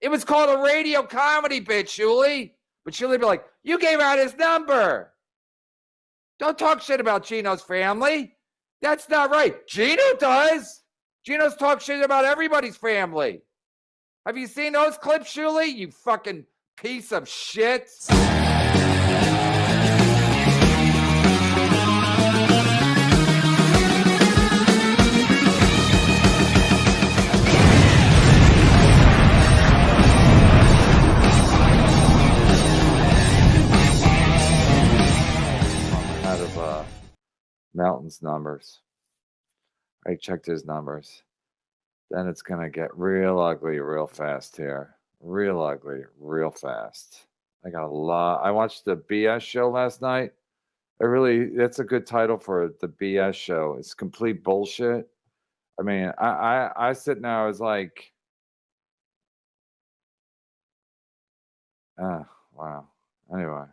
It was called a radio comedy bit, Shuli. But Shuli be like, you gave out his number. Don't talk shit about Gino's family. That's not right. Gino does. Gino's talk shit about everybody's family. Have you seen those clips, Shuli? You fucking piece of shit. Out of Melton's numbers. I checked his numbers. Then it's going to get real ugly real fast here. Real ugly real fast. I got a lot. I watched the BS show last night. That's a good title for the BS show. It's complete bullshit. I mean, I sit now, I was like, wow. Anyway.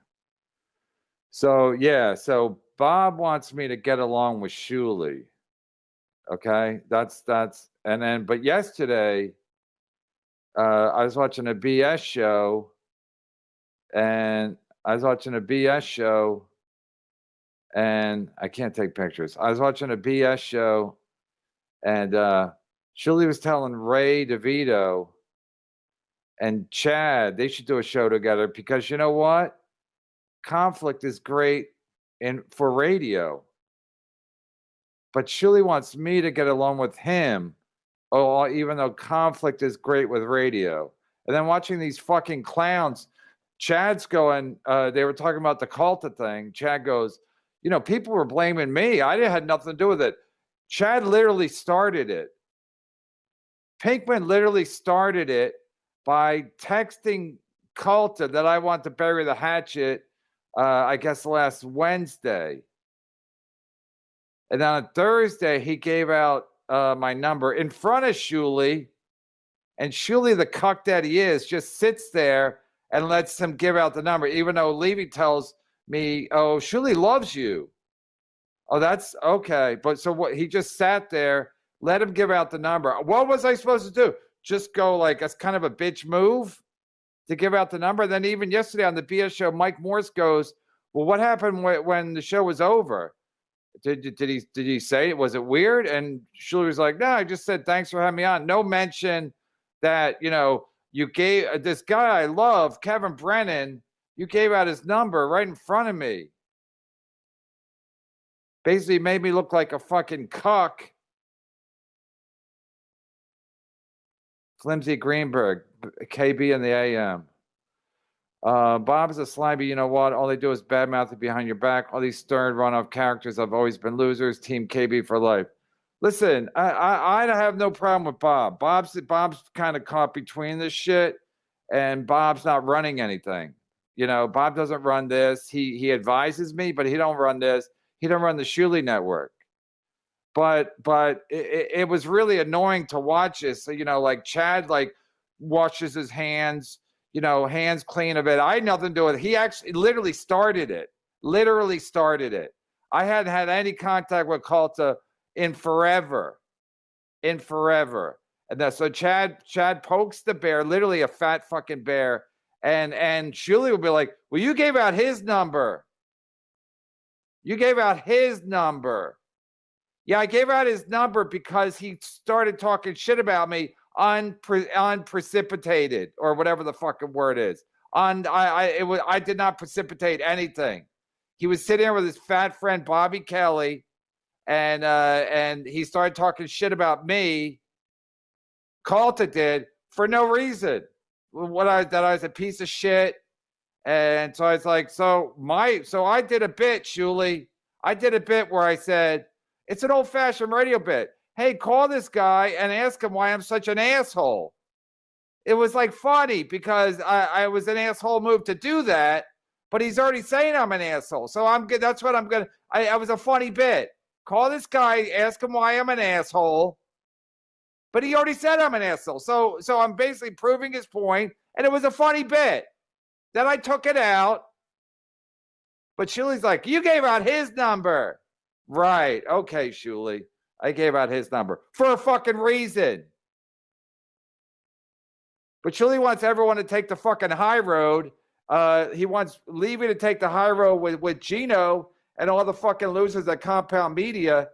So, yeah. So Bob wants me to get along with Shuli. Okay. But yesterday, I was watching a BS show and I can't take pictures. I was watching a BS show and Shuli was telling Ray DeVito and Chad they should do a show together because you know what? Conflict is great for radio. But Shuli wants me to get along with him. Oh, even though conflict is great with radio. And then watching these fucking clowns, Chad's going, they were talking about the Calta thing. Chad goes, people were blaming me. I had nothing to do with it. Chad literally started it. Pinkman literally started it by texting Calta that I want to bury the hatchet, I guess last Wednesday. And then on Thursday, he gave out my number in front of Shuli. And Shuli, the cuck that he is, just sits there and lets him give out the number, even though Levy tells me, oh, Shuli loves you. Oh, that's okay. But so what? He just sat there, let him give out the number. What was I supposed to do? Just go like, that's kind of a bitch move to give out the number. Then even yesterday on the BS show, Mike Morse goes, well, what happened when the show was over? Did he say it? Was it weird? And Shuli was like, no, I just said, thanks for having me on. No mention that, you gave this guy I love, Kevin Brennan, you gave out his number right in front of me. Basically made me look like a fucking cuck. Flimsy Greenberg, KB in the AM. Bob's a slimy, you know what? All they do is badmouth it behind your back. All these stern runoff characters have always been losers. Team KB for life. Listen, I have no problem with Bob. Bob's kind of caught between this shit, and Bob's not running anything. Bob doesn't run this. He advises me, but he don't run this. He don't run the Shuli network. But it was really annoying to watch this. So, like Chad washes his hands. Hands clean of it. I had nothing to do with it. He actually literally started it. I hadn't had any contact with Calta in forever. And so Chad pokes the bear, literally a fat fucking bear. And Shuli would be like, well, you gave out his number. Yeah, I gave out his number because he started talking shit about me. Unprecipitated or whatever the fucking word is. I did not precipitate anything. He was sitting there with his fat friend Bobby Kelly, and he started talking shit about me. Calta did for no reason. That I was a piece of shit, and so I was like, so I did a bit, Shuli. I did a bit where I said it's an old-fashioned radio bit. Hey, call this guy and ask him why I'm such an asshole. It was funny because I was an asshole move to do that, but he's already saying I'm an asshole. So I'm good. That's what I'm going to, I was a funny bit. Call this guy, ask him why I'm an asshole, but he already said I'm an asshole. So I'm basically proving his point, and it was a funny bit. Then I took it out, but Shuli's like, you gave out his number. Right. Okay, Shuli. I gave out his number for a fucking reason. But Shuli wants everyone to take the fucking high road. He wants Levy to take the high road with Gino and all the fucking losers at Compound Media.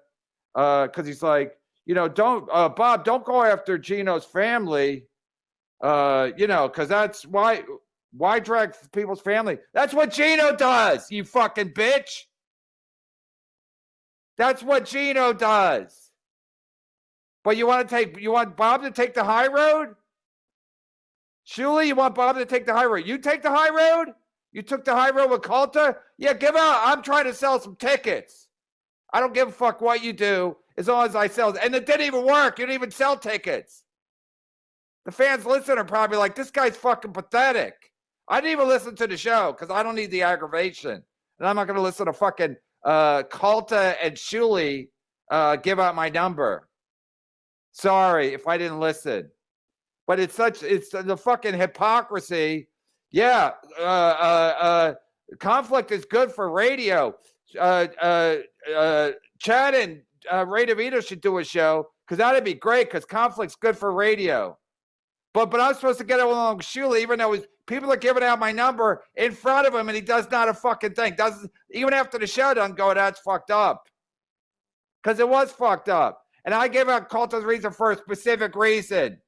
Because he's like, don't Bob, don't go after Gino's family. Because that's why drag people's family? That's what Gino does, you fucking bitch. That's what Gino does. But you want Bob to take the high road? Shuli, you want Bob to take the high road? You take the high road? You took the high road with Calta? Yeah, give out. I'm trying to sell some tickets. I don't give a fuck what you do as long as I sell. And it didn't even work. You didn't even sell tickets. The fans listening are probably like, this guy's fucking pathetic. I didn't even listen to the show because I don't need the aggravation. And I'm not going to listen to fucking Calta and Shuli give out my number. Sorry if I didn't listen. But it's the fucking hypocrisy. Yeah, conflict is good for radio. Chad and Ray DeVito should do a show because that'd be great because conflict's good for radio. But I'm supposed to get along with Shuli, even though people are giving out my number in front of him and he does not a fucking thing. Even after the show doesn't go, that's fucked up. Because it was fucked up. And I gave out Calta's reason for a specific reason.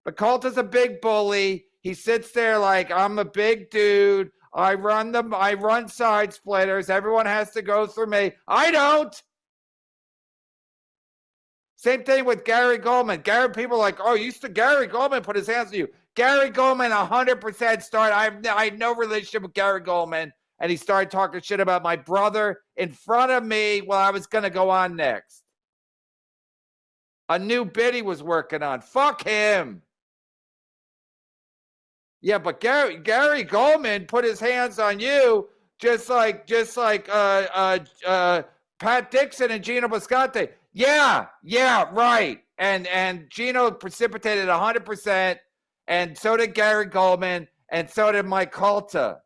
But Calta's a big bully. He sits there like, I'm a big dude. I run side splitters. Everyone has to go through me. I don't. Same thing with Gary Goldman. People are like, oh, Gary Goldman put his hands on you. Gary Goldman 100% started. I had no relationship with Gary Goldman. And he started talking shit about my brother in front of me while I was going to go on next. A new bit he was working on. Fuck him. Yeah, but Gary Goldman put his hands on you just like Pat Dixon and Gino Bisconte. Yeah, right. And Gino precipitated 100%, and so did Gary Goldman, and so did Mike Calta.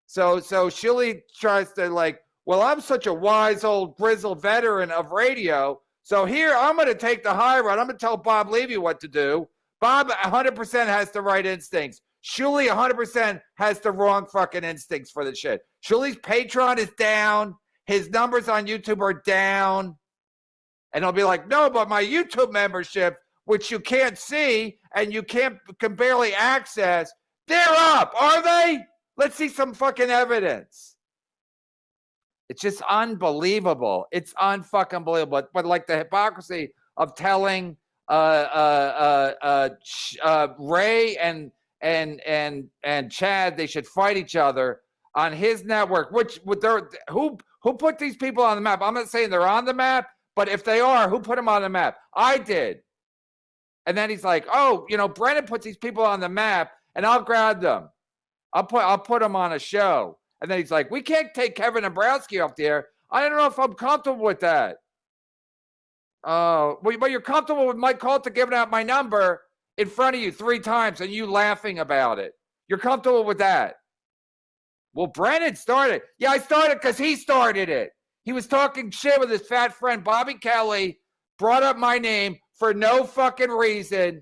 So Shuli tries to like, well, I'm such a wise old grizzled veteran of radio. So here, I'm going to take the high road. I'm going to tell Bob Levy what to do. Bob 100% has the right instincts. Shuli 100% has the wrong fucking instincts for the shit. Shuli's Patreon is down. His numbers on YouTube are down. And he'll be like, no, but my YouTube membership, which you can't see and you can barely access, they're up. Are they? Let's see some fucking evidence. It's just unbelievable. It's unfucking believable. But like the hypocrisy of telling Ray and Chad they should fight each other on his network, who put these people on the map? I'm not saying they're on the map, but if they are, who put them on the map? I did. And then he's like, oh, Brennan puts these people on the map and I'll grab them. I'll put them on a show. And then he's like, we can't take Kevin Dombrowski off the air. I don't know if I'm comfortable with that. But you're comfortable with Mike Calta giving out my number in front of you 3 times and you laughing about it. You're comfortable with that. Well, Brennan started. Yeah, I started because he started it. He was talking shit with his fat friend Bobby Kelly, brought up my name for no fucking reason.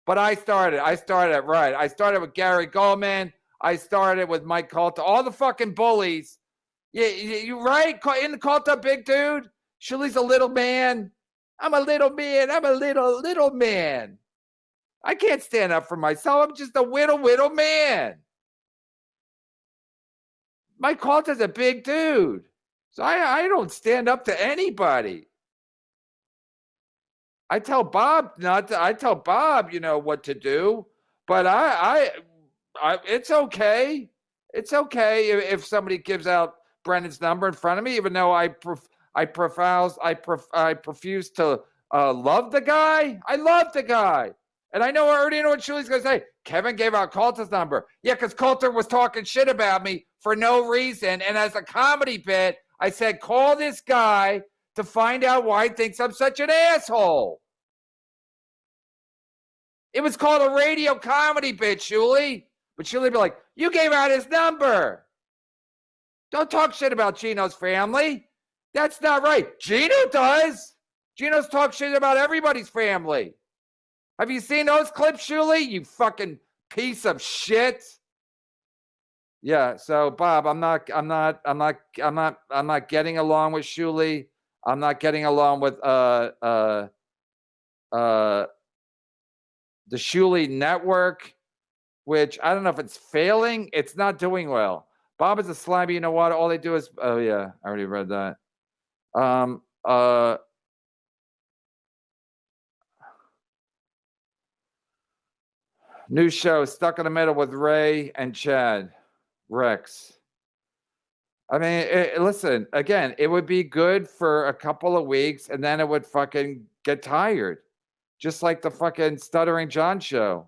But I started it right. I started with Gary Goldman. I started with Mike Calta. All the fucking bullies. Yeah, you right? In the Calta, big dude. Shuli's a little man. I'm a little man. I'm a little man. I can't stand up for myself. I'm just a whittle man. Mike Calta's a big dude. So I don't stand up to anybody. I tell Bob what to do, but I it's okay. It's okay if somebody gives out Brennan's number in front of me, even though I profuse to love the guy. I love the guy. And I already know what Shuli's going to say. Kevin gave out Calta's number. Yeah, because Calta was talking shit about me for no reason. And as a comedy bit, I said, call this guy to find out why he thinks I'm such an asshole. It was called a radio comedy bit, Shuli. But Shuli be like, you gave out his number. Don't talk shit about Gino's family. That's not right. Gino does. Gino's talk shit about everybody's family. Have you seen those clips, Shuli? You fucking piece of shit. Yeah. So Bob, I'm not getting along with Shuli. I'm not getting along with the Shuli network, which I don't know if it's failing. It's not doing well. Bob is a slimy, you know what? All they do is, oh yeah, I already read that. New show, Stuck in the Middle with Ray and Chad. Rex. I mean, listen, again, it would be good for a couple of weeks and then it would fucking get tired. Just like the fucking Stuttering John show.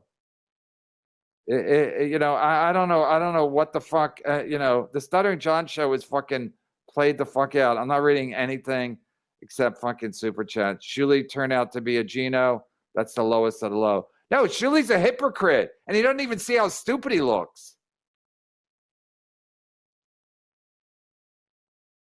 You know, I don't know. I don't know what the fuck, you know, the Stuttering John show is fucking played the fuck out. I'm not reading anything except fucking super chat. Shuli turned out to be a Gino. That's the lowest of the low. No, Shuli's a hypocrite and he doesn't even see how stupid he looks.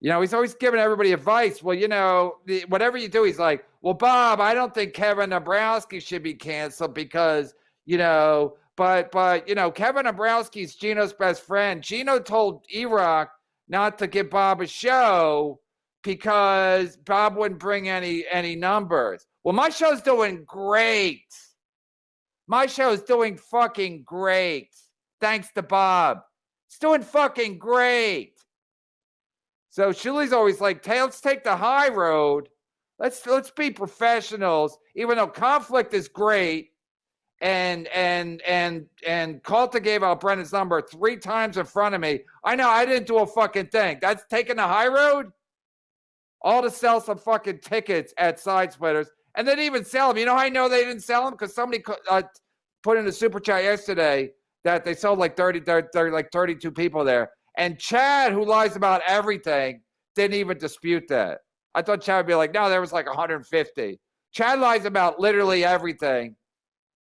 You know, he's always giving everybody advice. Well, you know, whatever you do, he's like, well, Bob, I don't think Kevin Nabrowski should be canceled because, you know, but you know, Kevin Nabrowski's Gino's best friend. Gino told E-Rock not to give Bob a show because Bob wouldn't bring any numbers. Well, my show's doing great. My show's doing fucking great. Thanks to Bob. It's doing fucking great. So Shuli's always like, hey, let's take the high road. Let's be professionals, even though conflict is great. And Calta gave out Brennan's number 3 times in front of me. I know I didn't do a fucking thing. That's taking the high road. All to sell some fucking tickets at Side Splitters. And they didn't even sell them. You know how I know they didn't sell them? Because somebody put in a super chat yesterday that they sold like 32 people there. And Chad, who lies about everything, didn't even dispute that. I thought Chad would be like, no, there was like 150. Chad lies about literally everything.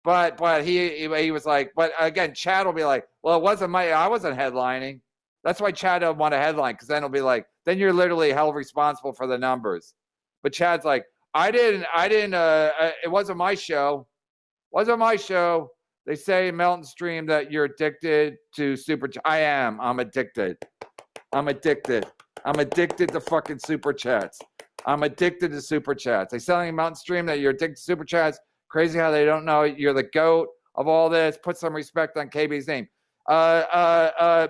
But he was like, but again, Chad will be like, well, it wasn't I wasn't headlining. That's why Chad don't want to headline, because then he'll be like, then you're literally held responsible for the numbers. But Chad's like, I didn't, it wasn't my show. Wasn't my show. They say in Melton Stream that you're addicted to super chats. I am. I'm addicted. I'm addicted. I'm addicted to fucking super chats. I'm addicted to super chats. They selling in Melton Stream that you're addicted to super chats. Crazy how they don't know you're the GOAT of all this. Put some respect on KB's name.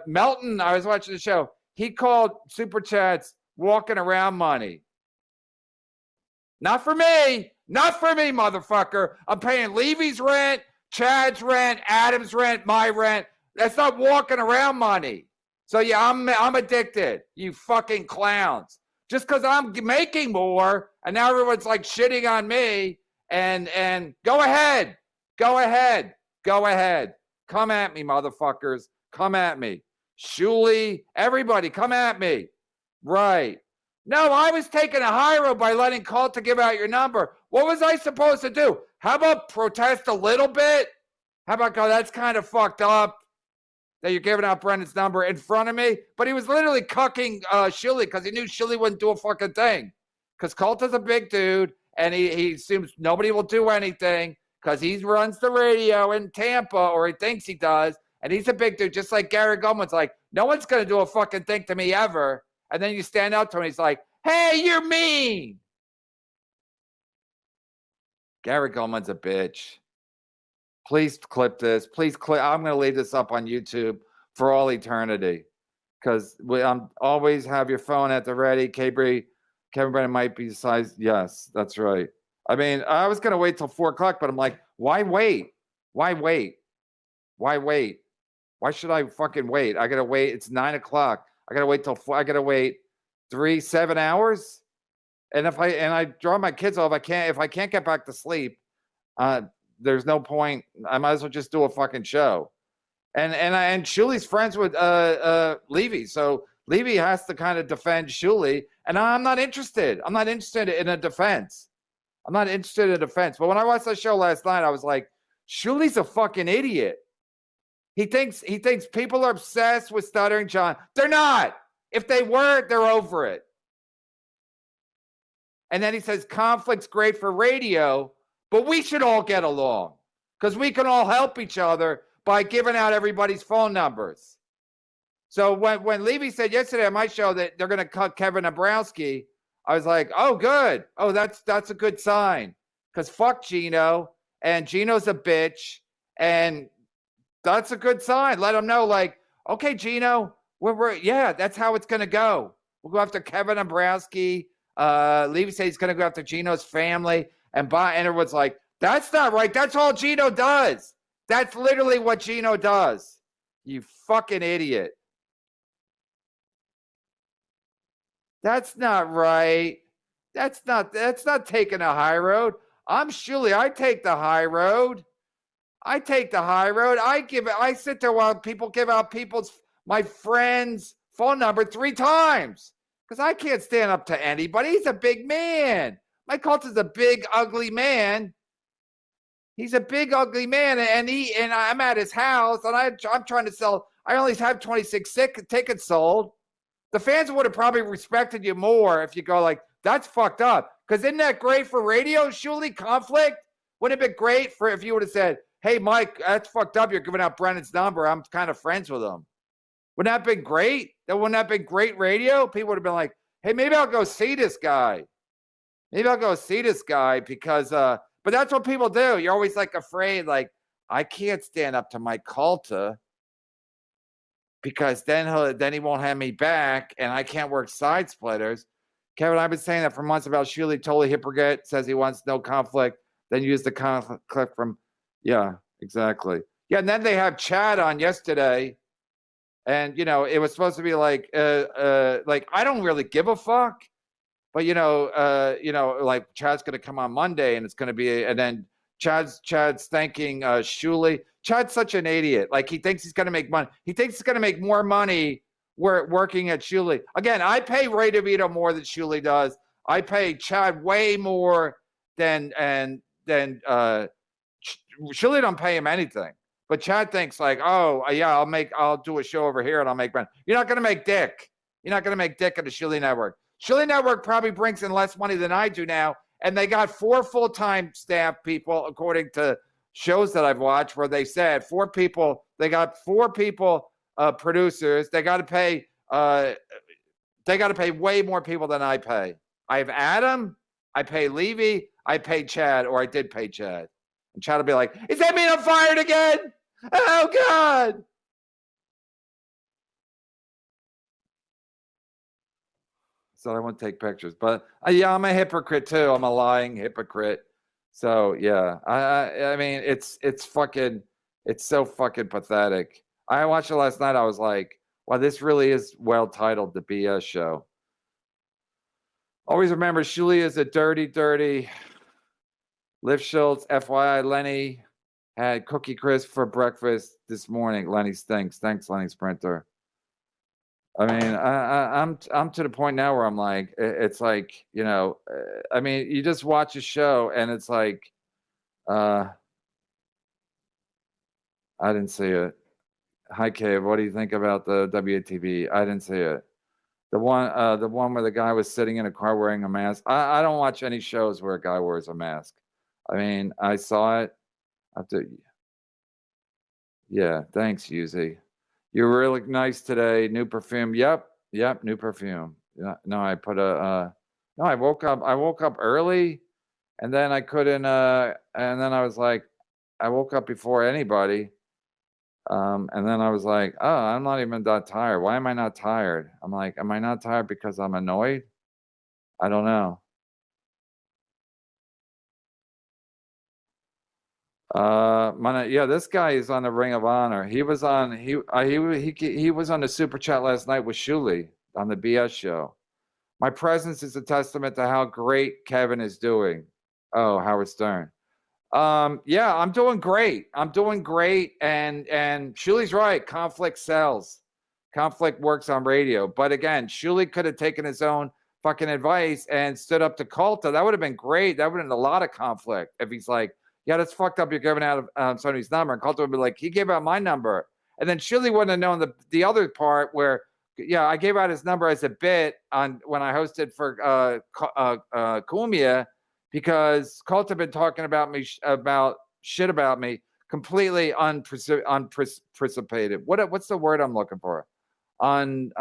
Melton, I was watching the show. He called super chats walking around money. Not for me. Not for me, motherfucker. I'm paying Levy's rent, Chad's rent, Adam's rent, my rent. That's not walking around money. So yeah, I'm addicted. You fucking clowns. Just because I'm making more, and now everyone's like shitting on me. And go ahead. Go ahead. Go ahead. Come at me, motherfuckers. Come at me. Shuli, everybody, come at me. Right. No, I was taking a high road by letting Calta give out your number. What was I supposed to do? How about protest a little bit? How about go, that's kind of fucked up that you're giving out Brennan's number in front of me? But he was literally cucking Shuli because he knew Shuli wouldn't do a fucking thing. Because Calta's a big dude, and he assumes nobody will do anything because he runs the radio in Tampa, or he thinks he does. And he's a big dude, just like Gary Goldman's like, no one's going to do a fucking thing to me ever. And then you stand up to him, he's like, hey, you're mean. Gary Goldman's a bitch. Please clip this. Please clip. I'm going to leave this up on YouTube for all eternity. Because I'm always have your phone at the ready. Kevin Brennan might be size. Yes, that's right. I mean, I was going to wait till 4 o'clock, but I'm like, why wait? Why wait? Why wait? Why should I fucking wait? I got to wait. It's 9 o'clock. I got to wait till 4. I got to wait 7 hours. And if I draw my kids off, if I can't get back to sleep, there's no point. I might as well just do a fucking show. And Shuli's friends with Levy, so Levy has to kind of defend Shuli, and I'm not interested. I'm not interested in a defense. I'm not interested in a defense. But when I watched that show last night, I was like, Shuli's a fucking idiot. He thinks people are obsessed with Stuttering John. They're not. If they were, they're over it. And then he says conflict's great for radio, but we should all get along. because we can all help each other by giving out everybody's phone numbers. So when Levy said yesterday on my show that they're going to cut Kevin Abrowski, I was like, oh, good. Oh, that's a good sign. Because fuck Gino, and Gino's a bitch, and that's a good sign. Let him know, like, okay, Gino, yeah, that's how it's going to go. We'll go after Kevin Abrowski. Levy said he's going to go after Gino's family. And everyone's like, that's not right. That's all Gino does. That's literally what Gino does. You fucking idiot. That's not right. That's not taking a high road. I'm Shuli. I take the high road. I sit there while people give out my friends' phone number 3 times because I can't stand up to anybody. He's a big man. My Calta's a big, ugly man. He's a big, ugly man, and I'm at his house, and I'm trying to sell. I only have 26 tickets sold. The fans would have probably respected you more if you go like, that's fucked up. Because isn't that great for radio, Shuli? Conflict? Wouldn't it have been great if you would have said, hey, Mike, that's fucked up. You're giving out Brennan's number. I'm kind of friends with him. Wouldn't that have been great? Wouldn't that have been great radio? People would have been like, hey, maybe I'll go see this guy. Because, but that's what people do. You're always like afraid, like, I can't stand up to my Calta because then he won't have me back and I can't work side splitters. Kevin, I've been saying that for months about Shuli, totally hypocrite, says he wants no conflict, then use the conflict from, yeah, exactly. Yeah, and then they have Chad on yesterday, and, it was supposed to be like I don't really give a fuck, but, like Chad's going to come on Monday, and it's going to be, and then Chad's thanking Shuli. Chad's such an idiot. Like, he thinks he's going to make money. He thinks he's going to make more money working at Shuli. Again, I pay Ray DeVito more than Shuli does. I pay Chad way more than Shuli don't pay him anything. But Chad thinks like, oh yeah, I'll do a show over here and I'll make money. You're not going to make dick. You're not going to make dick at the Shuli Network. Shuli Network probably brings in less money than I do now. And they got 4 full-time staff people, according to shows that I've watched, where they said 4 people. They got 4 people, producers. They got to pay. They got to pay way more people than I pay. I have Adam. I pay Levy. I pay Chad, or I did pay Chad. And Chad will be like, "Does that mean I'm fired again? Oh God!" So I won't take pictures, but yeah, I'm a hypocrite too. I'm a lying hypocrite. So yeah, I mean, it's so fucking pathetic. I watched it last night. I was like, wow, this really is well titled, The BS Show. Always remember, Shuli is a dirty. Liv Schultz, FYI, Lenny had Cookie Crisp for breakfast this morning. Lenny stinks. Thanks, Lenny Sprinter. I mean, I'm to the point now where I'm like, it's like, I mean, you just watch a show and it's like, I didn't see it. Hi, Cave. What do you think about the WATV? I didn't see it. The one where the guy was sitting in a car wearing a mask. I don't watch any shows where a guy wears a mask. I mean, I saw it. Yeah, thanks, Yuzi. You're really nice today. New perfume. Yep, new perfume. Yeah, no, I put no, I woke up early, and then I couldn't, and then I was like, I woke up before anybody. And then I was like, oh, I'm not even that tired. Why am I not tired? I'm like, am I not tired because I'm annoyed? I don't know. Yeah, this guy is on the Ring of Honor. He was on he was on the super chat last night with Shuli on the BS show. My presence is a testament to how great Kevin is doing. Oh, Howard Stern. Yeah, I'm doing great. And Shuli's right. Conflict sells. Conflict works on radio. But again, Shuli could have taken his own fucking advice and stood up to Calta. That would have been great. That would have been a lot of conflict if he's like, yeah, that's fucked up. You're giving out somebody's number. And Calta would be like, he gave out my number. And then Shuli wouldn't have known the other part where, yeah, I gave out his number as a bit when I hosted for Cumia, because Calta had been talking about me about me completely unprecipitated. What's the word I'm looking for? On.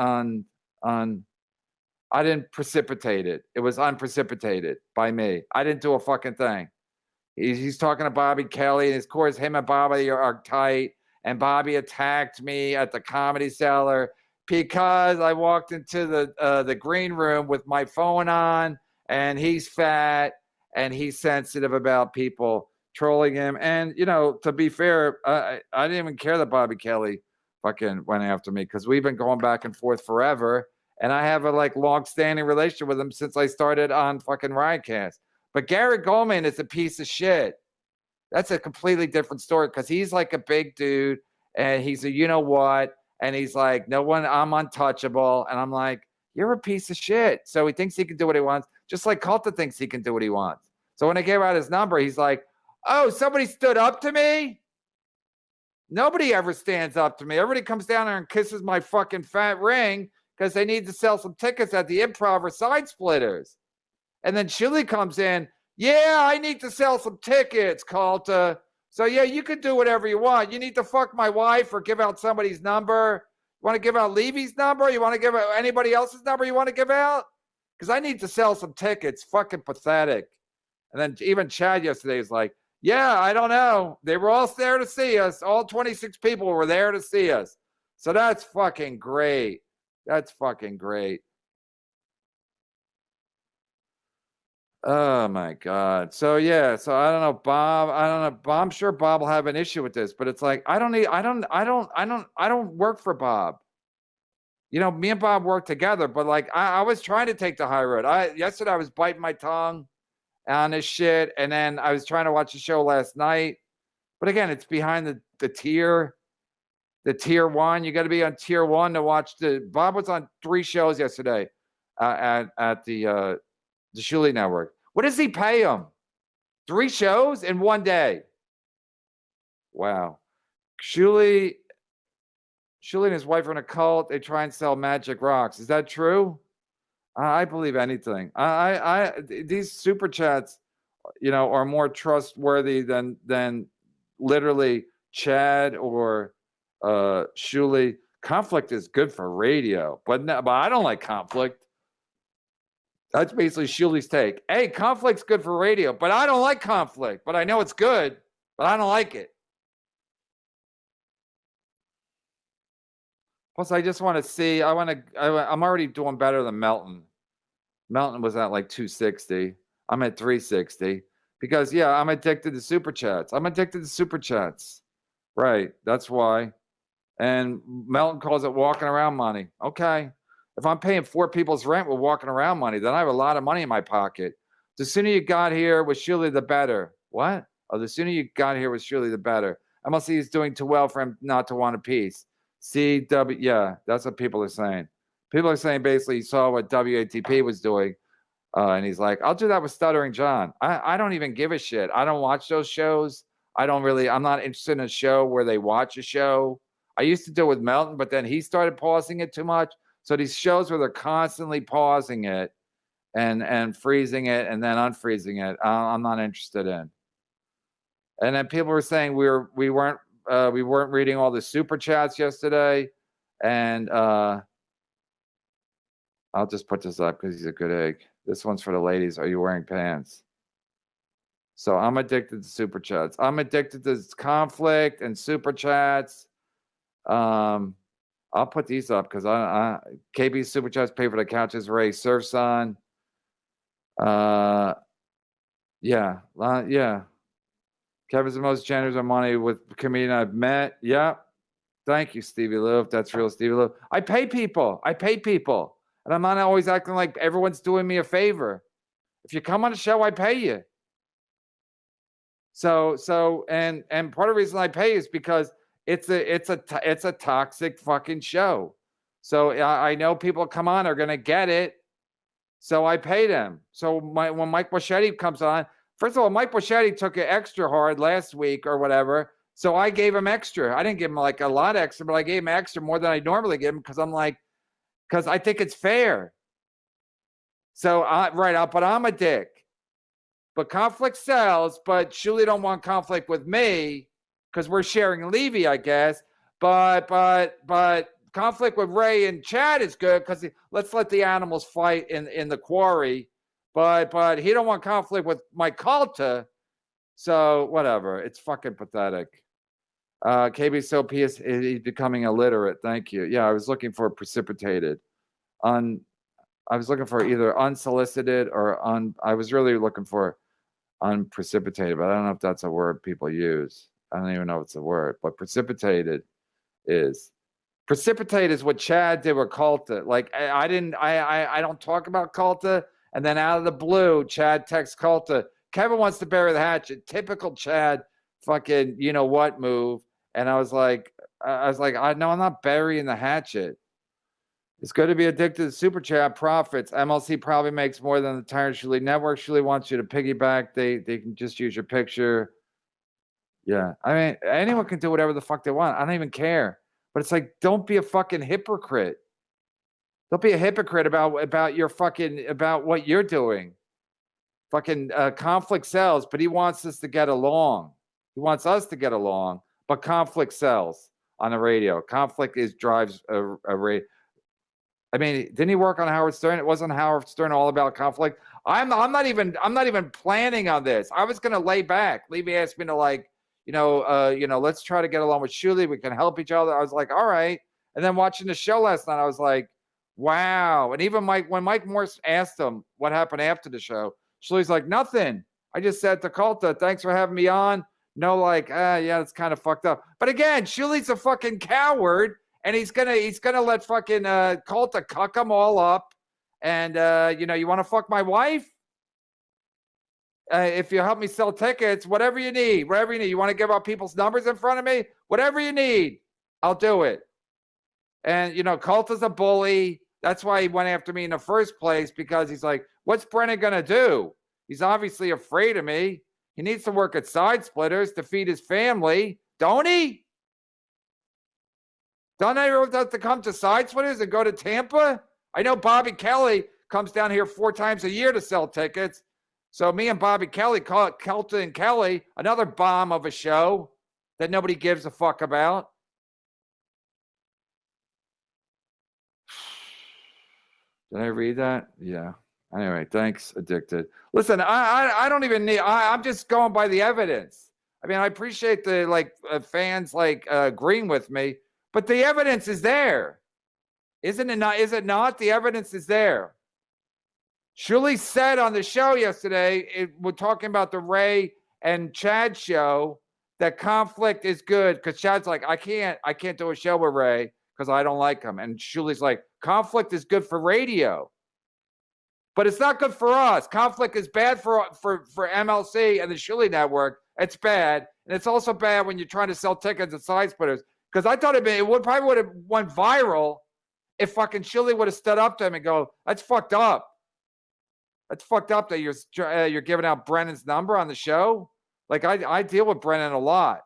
I didn't precipitate it. It was unprecipitated by me. I didn't do a fucking thing. He's talking to Bobby Kelly, and of course, him and Bobby are tight. And Bobby attacked me at the Comedy Cellar because I walked into the green room with my phone on, and he's fat and he's sensitive about people trolling him. And to be fair, I didn't even care that Bobby Kelly fucking went after me because we've been going back and forth forever, and I have a long-standing relationship with him since I started on fucking Riotcast. But Garrett Goldman is a piece of shit. That's a completely different story because he's like a big dude and he's a you-know-what, and he's like, no one, I'm untouchable. And I'm like, you're a piece of shit. So he thinks he can do what he wants, just like Calta thinks he can do what he wants. So when I gave out his number, he's like, oh, somebody stood up to me? Nobody ever stands up to me. Everybody comes down there and kisses my fucking fat ring because they need to sell some tickets at the Improv or Side Splitters. And then Shuli comes in, yeah, I need to sell some tickets, Calta. So, yeah, you can do whatever you want. You need to fuck my wife or give out somebody's number. You want to give out Levy's number? You want to give out anybody else's number you want to give out? Because I need to sell some tickets. Fucking pathetic. And then even Chad yesterday was like, yeah, I don't know. They were all there to see us. All 26 people were there to see us. So that's fucking great. That's fucking great. Oh my God. So yeah, so I don't know, Bob. I don't know. I'm sure Bob will have an issue with this, but it's like I don't work for Bob. Me and Bob work together, but I was trying to take the high road. Yesterday I was biting my tongue on this shit, and then I was trying to watch the show last night. But again, it's behind the tier 1. You got to be on tier 1 to watch Bob was on 3 shows yesterday at the Shuli Network. What does he pay him? 3 shows in one day. Wow. Shuli and his wife are in a cult. They try and sell magic rocks. Is that true? I believe anything. These super chats, are more trustworthy than literally Chad or Shuli. Conflict is good for radio, but I don't like conflict. That's basically Shuli's take. Hey, conflict's good for radio, but I don't like conflict. But I know it's good, but I don't like it. Plus, I just want to see. I'm already doing better than Melton. Melton was at 260. I'm at 360 because I'm addicted to super chats. Right. That's why. And Melton calls it walking around money. Okay. If I'm paying 4 people's rent with walking around money, then I have a lot of money in my pocket. The sooner you got here with Shuli, the better. What? Oh, the sooner you got here with Shuli, the better. I must see he's doing too well for him not to want a piece. CW, yeah, that's what people are saying. People are saying basically he saw what WATP was doing, and he's like, I'll do that with Stuttering John. I don't even give a shit. I don't watch those shows. I'm not interested in a show where they watch a show. I used to do it with Melton, but then he started pausing it too much. So these shows where they're constantly pausing it and freezing it and then unfreezing it, I'm not interested in. And then people were saying we weren't reading all the super chats yesterday, and I'll just put this up because he's a good egg. This one's for the ladies. Are you wearing pants? So I'm addicted to super chats. I'm addicted to conflict and super chats. I'll put these up because KB super chats pay for the couches. Ray Surf Son. Yeah. Kevin's the most generous of money with comedian I've met. Yeah. Thank you, Stevie Lou. If that's real, Stevie Lou. I pay people. And I'm not always acting like everyone's doing me a favor. If you come on the show, I pay you. So and part of the reason I pay is because it's a toxic fucking show. So I know people come on are gonna get it. So I pay them. So when Mike Boschetti comes on, first of all, Mike Boschetti took it extra hard last week or whatever. So I gave him extra. I didn't give him a lot extra, but I gave him extra more than I normally give him because I think it's fair. So but I'm a dick. But conflict sells, but Shuli don't want conflict with me. because we're sharing Levy, I guess. But conflict with Ray and Chad is good because let's let the animals fight in the quarry. But he don't want conflict with Mike Calta. So whatever. It's fucking pathetic. KB Sophia is becoming illiterate. Thank you. Yeah, I was looking for precipitated. I was looking for either unsolicited or I was really looking for unprecipitated, but I don't know if that's a word people use. I don't even know if it's a word, but precipitated is. Precipitate is what Chad did with Calta. Like I don't talk about Calta, and then out of the blue, Chad texts Calta. Kevin wants to bury the hatchet. Typical Chad, fucking you know what move. And I was like, no, I'm not burying the hatchet. It's good to be addicted to super chat profits. MLC probably makes more than the entire Shuli network. Shuli wants you to piggyback. They can just use your picture. Yeah, I mean, anyone can do whatever the fuck they want. I don't even care. But it's like, don't be a fucking hypocrite. Don't be a hypocrite about your fucking about what you're doing. Fucking conflict sells, but he wants us to get along. He wants us to get along, but conflict sells on the radio. Conflict drives a radio. I mean, didn't he work on Howard Stern? It wasn't Howard Stern all about conflict. I'm not even planning on this. I was gonna lay back. Levy asked me to let's try to get along with Shuli. We can help each other. I was like, all right. And then watching the show last night, I was like, wow. And even when Mike Morse asked him what happened after the show, Shuli's like, nothing. I just said to Calta, thanks for having me on. No, yeah, it's kind of fucked up. But again, Shuli's a fucking coward. And he's gonna let fucking Calta cuck them all up, and you want to fuck my wife? If you help me sell tickets, whatever you need. You want to give out people's numbers in front of me? Whatever you need, I'll do it. And Calta's a bully. That's why he went after me in the first place, because he's like, what's Brennan gonna do? He's obviously afraid of me. He needs to work at Side Splitters to feed his family, don't he? Don't everyone have to come to Side Splitters and go to Tampa? I know Bobby Kelly comes down here 4 times a year to sell tickets. So me and Bobby Kelly call it Calta and Kelly, another bomb of a show that nobody gives a fuck about. Did I read that? Yeah. Anyway, thanks, Addicted. Listen, I don't even need, I'm just going by the evidence. I mean, I appreciate the fans agreeing with me. But the evidence is there. Isn't it not? Is it not? The evidence is there. Shuli said on the show yesterday, we're talking about the Ray and Chad show, that conflict is good because Chad's like, I can't do a show with Ray because I don't like him. And Shuli's like, conflict is good for radio. But it's not good for us. Conflict is bad for MLC and the Shuli network. It's bad. And it's also bad when you're trying to sell tickets at Side Splitters. Because I thought it probably would have went viral if fucking Shuli would have stood up to him and go, that's fucked up. That's fucked up that you're giving out Brennan's number on the show. Like I deal with Brennan a lot.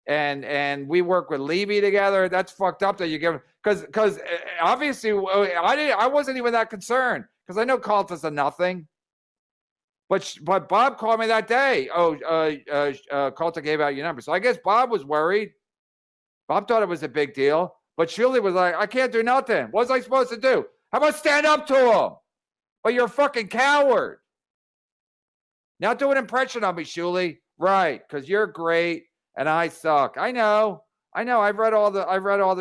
And we work with Levy together. That's fucked up that you're giving, because obviously I wasn't even that concerned because I know Calta's a nothing. But Bob called me that day. Calta gave out your number. So I guess Bob was worried. Bob thought it was a big deal, but Shuli was like, I can't do nothing. What was I supposed to do? How about stand up to him? But you're a fucking coward. Now do an impression of me, Shuli. Right, because you're great and I suck. I know. I've read all the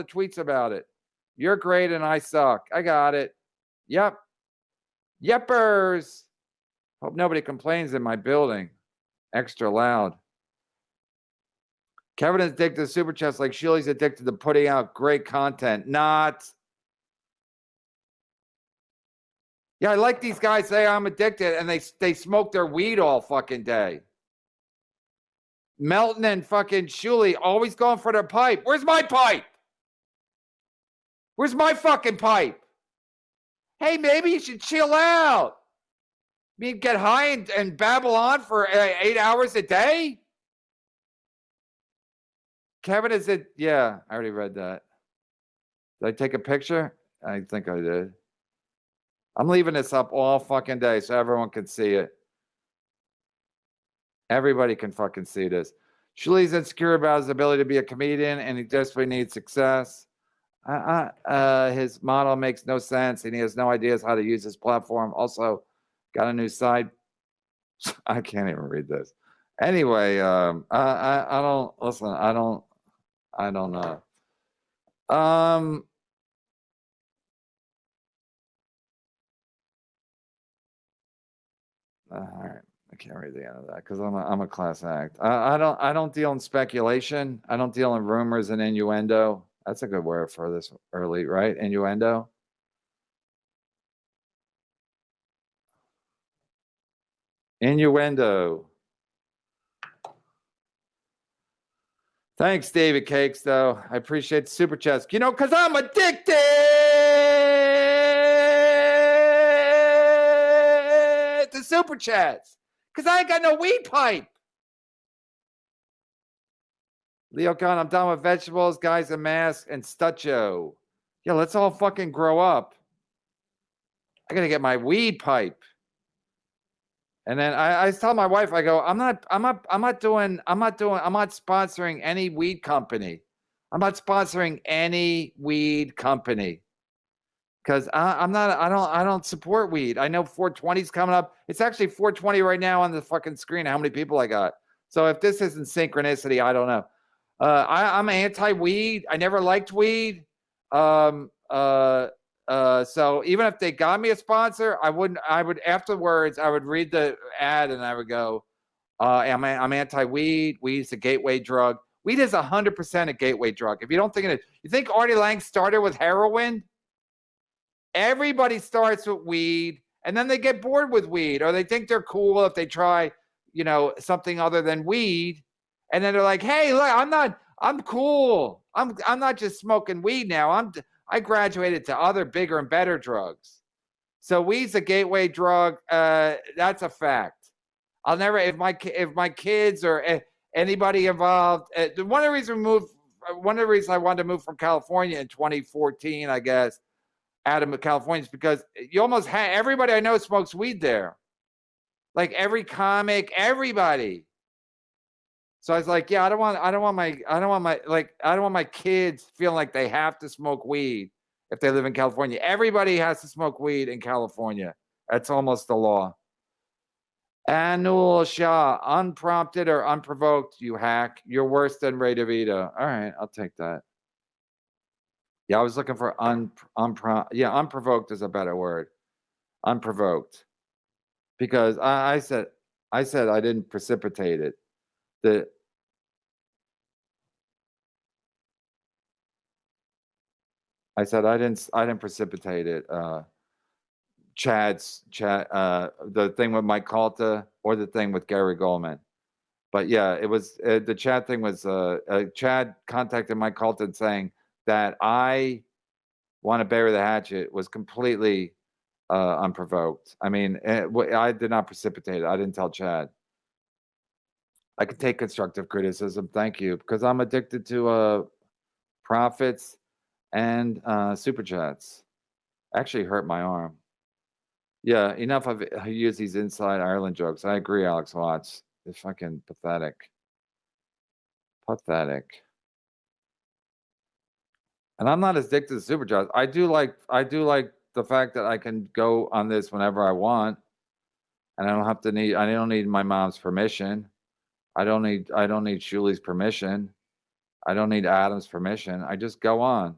tweets about it. You're great and I suck. I got it. Yep. Yeppers. Hope nobody complains in my building. Extra loud. Kevin is addicted to super chats like Shuli's addicted to putting out great content. Not. Yeah, I like these guys say I'm addicted and they smoke their weed all fucking day. Melton and fucking Shuli always going for their pipe. Where's my pipe? Where's my fucking pipe? Hey, maybe you should chill out. I mean, get high and babble on for 8 hours a day? Kevin is it? Yeah, I already read that. Did I take a picture? I think I did. I'm leaving this up all fucking day so everyone can see it. Everybody can fucking see this. Shuli's insecure about his ability to be a comedian, and he desperately needs success. His model makes no sense, and he has no ideas how to use his platform. Also, got a new side. I can't even read this. Anyway, I don't listen. I don't know. All right. I can't read the end of that because I'm a class act. I don't deal in speculation. I don't deal in rumors and innuendo. That's a good word for this early, right? Innuendo. Innuendo. Thanks, David Cakes, though. I appreciate the super chats. You know, because I'm addicted to super chats. Because I ain't got no weed pipe. Leo Khan, I'm done with vegetables, guys, and masks, and Stutcho. Yeah, let's all fucking grow up. I gotta get my weed pipe. And then I tell my wife, I go, I'm not sponsoring any weed company. I'm not sponsoring any weed company. Because I don't support weed. I know 420 is coming up. It's actually 420 right now on the fucking screen. How many people I got? So if this isn't synchronicity, I don't know. I'm anti-weed. I never liked weed. So even if they got me a sponsor, I would afterwards, I would read the ad and I would go, I'm anti-weed. Weed's a gateway drug. Weed is 100% a gateway drug. If you don't think it, you think Artie Lang started with heroin? Everybody starts with weed and then they get bored with weed, or they think they're cool if they try, something other than weed. And then they're like, hey, look, I'm cool. I'm not just smoking weed now. I graduated to other bigger and better drugs. So weed's a gateway drug. That's a fact. I'll never, if my kids or anybody involved, one of the reasons I wanted to move from California in 2014, I guess, out of California, is because you almost have everybody I know smokes weed there. Like every comic, everybody. So I was like, yeah, I don't want my kids feeling like they have to smoke weed if they live in California. Everybody has to smoke weed in California. That's almost the law. Anul Shah, unprompted or unprovoked, you hack. You're worse than Ray DeVito. All right, I'll take that. Yeah, I was looking for unprovoked is a better word. Unprovoked. Because I said I didn't precipitate it. I said I didn't precipitate it. Chad, the thing with Mike Calta or the thing with Gary Goldman. But yeah, it was the Chad thing was Chad contacted Mike Calta saying that I want to bury the hatchet was completely unprovoked. I mean, I did not precipitate it. I didn't tell Chad. I could take constructive criticism. Thank you. Because I'm addicted to profits and super chats. Actually hurt my arm. Yeah, enough of I use these inside Ireland jokes. I agree, Alex Watts. It's fucking pathetic. Pathetic. And I'm not as addicted to super chats. I do like the fact that I can go on this whenever I want. And I don't need my mom's permission. I don't need Shuli's permission. I don't need Adam's permission. I just go on.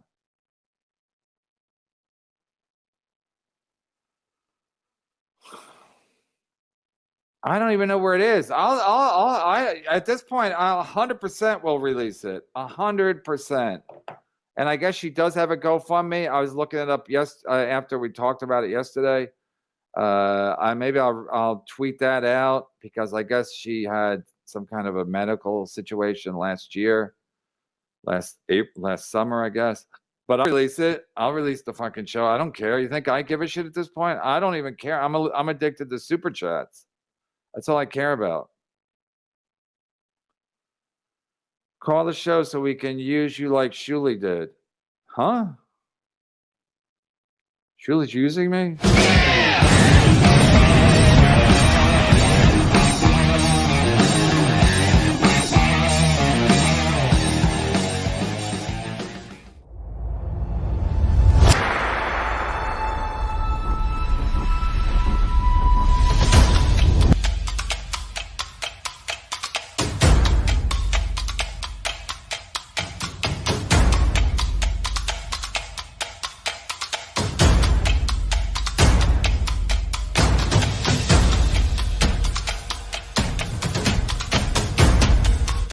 I don't even know where it is. At this point, I'll 100% will release it. 100%. And I guess she does have a GoFundMe. I was looking it up after we talked about it yesterday. I'll tweet that out because I guess she had some kind of a medical situation last summer, I guess. But I'll release it. I'll release the fucking show. I don't care. You think I give a shit at this point? I don't even care. I'm addicted to super chats. That's all I care about. Call the show so we can use you like Shuli did. Huh? Shuli's using me?